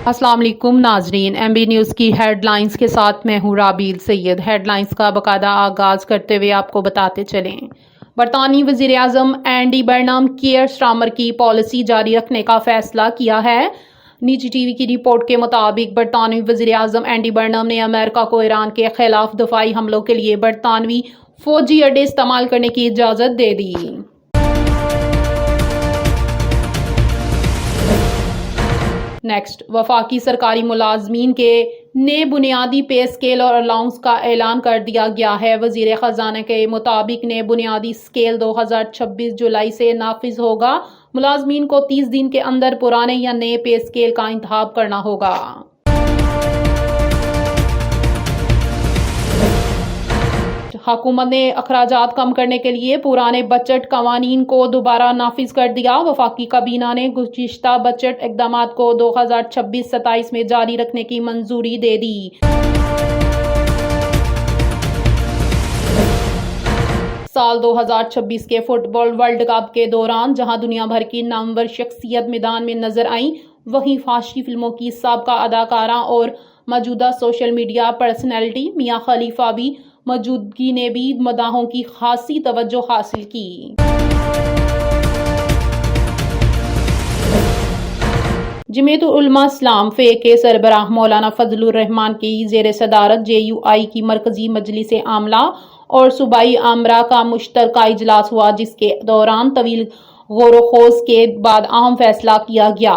अस्सलाम वालेकुम नाजरीन, MB न्यूज़ की हेडलाइंस के साथ मैं हूँ राबील सैयद। हेडलाइंस का बाकायदा आगाज करते हुए आपको बताते चलें, बरतानी वज़ीर आज़म एंडी बर्नम केयर स्टार्मर की पॉलिसी जारी रखने का फैसला किया है। निजी टीवी की रिपोर्ट के मुताबिक बरतानवी वज़ीर आज़म एंडी बर्नम ने अमेरिका को ईरान के खिलाफ दफाई हमलों के लिए बरतानवी फौजी अड्डे इस्तेमाल करने की इजाज़त दे दी। नेक्स्ट, वफाकी सरकारी मुलाजमीन के नए बुनियादी पे स्केल और अलाउंस का ऐलान कर दिया गया है। वजीर खजाना के मुताबिक नए बुनियादी स्केल 2026 जुलाई से नाफिज होगा। मुलाजमीन को 30 दिन के अंदर पुराने या नए पे स्केल का इंतखाब करना होगा। हुकूमत ने अखराजात कम करने के लिए पुराने बजट कवानीन को दोबारा नाफिज कर दिया। वफाकी काबीना ने गुज़िश्ता बजट इक़दामात को 2026-27 में जारी रखने की मंजूरी दे दी। साल 2026 के फुटबॉल वर्ल्ड कप के दौरान जहां दुनिया भर की नामवर शख्सियत मैदान में नजर आई, वहीं फाशी फिल्मों की साबका अदाकारा और मौजूदा सोशल मीडिया पर्सनैलिटी मियां खलीफा भी मौजूदगी ने भी मदाहों की खासी तवज्जो हासिल की। जमीयतुल उलमा इस्लाम फ़े के सरबराह मौलाना फजलुर रहमान की ज़ेर सदारत JUI की मरकजी मजलिस आमला और सूबाई आमरा का मुश्तरका इजलास हुआ, जिसके दौरान तवील गौर व खोज के बाद अहम फैसला किया गया।